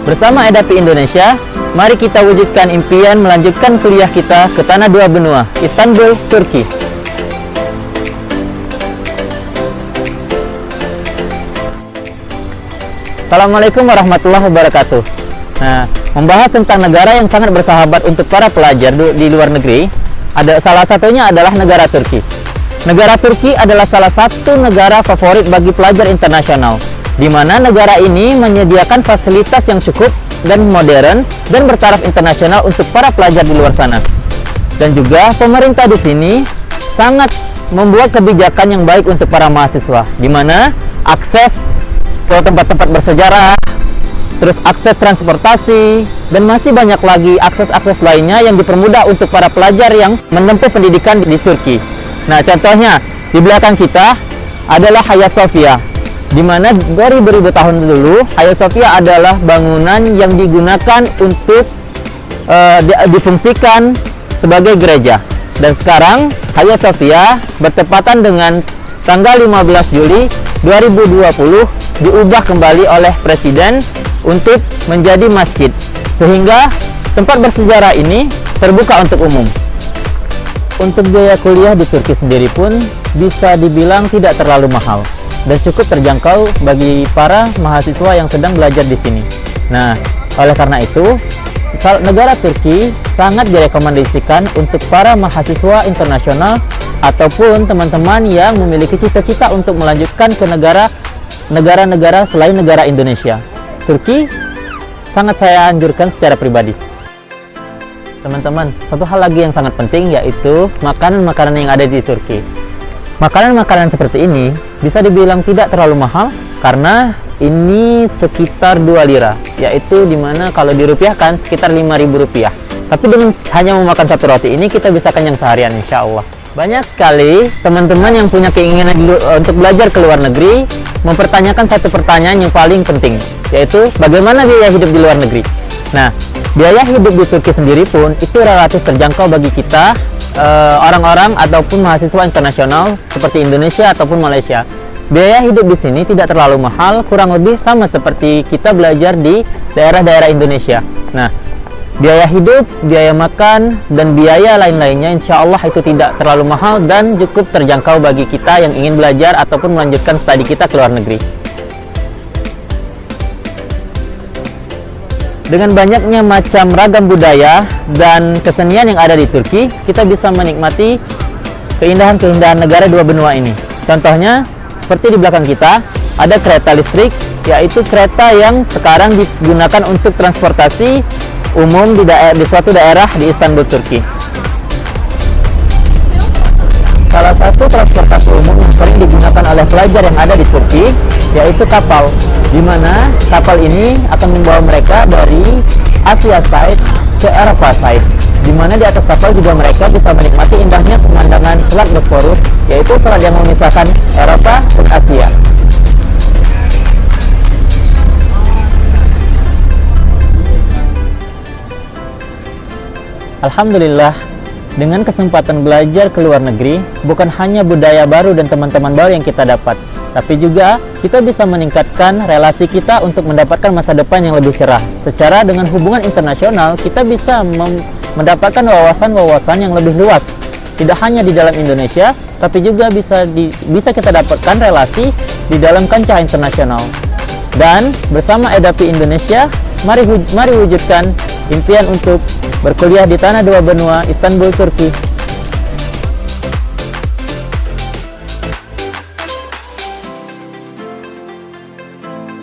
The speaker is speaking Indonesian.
Bersama EDAPI Indonesia, mari kita wujudkan impian melanjutkan kuliah kita ke tanah dua benua, Istanbul, Turki. Assalamualaikum warahmatullahi wabarakatuh. Nah, membahas tentang negara yang sangat bersahabat untuk para pelajar di luar negeri, salah satunya adalah negara Turki. Negara Turki adalah salah satu negara favorit bagi pelajar internasional, di mana negara ini menyediakan fasilitas yang cukup dan modern dan bertaraf internasional untuk para pelajar di luar sana. Dan juga pemerintah di sini sangat membuat kebijakan yang baik untuk para mahasiswa, di mana akses ke tempat-tempat bersejarah, terus akses transportasi, dan masih banyak lagi akses-akses lainnya yang dipermudah untuk para pelajar yang menempuh pendidikan di Turki. Nah, contohnya di belakang kita adalah Hagia Sophia, di mana dari beribu tahun dulu Hagia Sophia adalah bangunan yang digunakan untuk difungsikan sebagai gereja. Dan sekarang Hagia Sophia bertepatan dengan tanggal 15 Juli 2020 diubah kembali oleh Presiden untuk menjadi masjid, sehingga tempat bersejarah ini terbuka untuk umum. Untuk biaya kuliah di Turki sendiri pun bisa dibilang tidak terlalu mahal dan cukup terjangkau bagi para mahasiswa yang sedang belajar di sini. Nah, oleh karena itu, negara Turki sangat direkomendasikan untuk para mahasiswa internasional ataupun teman-teman yang memiliki cita-cita untuk melanjutkan ke negara-negara selain negara Indonesia. Turki sangat saya anjurkan secara pribadi. Teman-teman, satu hal lagi yang sangat penting yaitu makanan-makanan yang ada di Turki. Makanan-makanan seperti ini bisa dibilang tidak terlalu mahal karena ini sekitar 2 lira, yaitu dimana kalau dirupiahkan sekitar 5.000 rupiah. Tapi dengan hanya memakan satu roti ini kita bisa kenyang seharian, insya Allah. Banyak sekali teman-teman yang punya keinginan untuk belajar ke luar negeri mempertanyakan satu pertanyaan yang paling penting, yaitu bagaimana biaya hidup di luar negeri. Nah, biaya hidup di Turki sendiri pun itu relatif terjangkau bagi kita orang-orang ataupun mahasiswa internasional seperti Indonesia ataupun Malaysia. Biaya hidup di sini tidak terlalu mahal, kurang lebih sama seperti kita belajar di daerah-daerah Indonesia. Nah, biaya hidup, biaya makan, dan biaya lain-lainnya insya Allah itu tidak terlalu mahal dan cukup terjangkau bagi kita yang ingin belajar ataupun melanjutkan studi kita ke luar negeri. Dengan banyaknya macam ragam budaya dan kesenian yang ada di Turki, kita bisa menikmati keindahan-keindahan negara dua benua ini. Contohnya, seperti di belakang kita, ada kereta listrik, yaitu kereta yang sekarang digunakan untuk transportasi umum di suatu daerah di Istanbul, Turki. Salah satu transportasi umum yang sering digunakan oleh pelajar yang ada di Turki yaitu kapal, di mana kapal ini akan membawa mereka dari Asia side ke Eropa side, di mana di atas kapal juga mereka bisa menikmati indahnya pemandangan Selat Bosporus, yaitu selat yang memisahkan Eropa dan Asia. Alhamdulillah, dengan kesempatan belajar ke luar negeri, bukan hanya budaya baru dan teman-teman baru yang kita dapat, tapi juga kita bisa meningkatkan relasi kita untuk mendapatkan masa depan yang lebih cerah. Secara dengan hubungan internasional, kita bisa mendapatkan wawasan-wawasan yang lebih luas, tidak hanya di dalam Indonesia, tapi juga bisa kita dapatkan relasi di dalam kancah internasional. Dan bersama EDAPI Indonesia, mari wujudkan impian untuk berkuliah di tanah dua benua, Istanbul, Turki.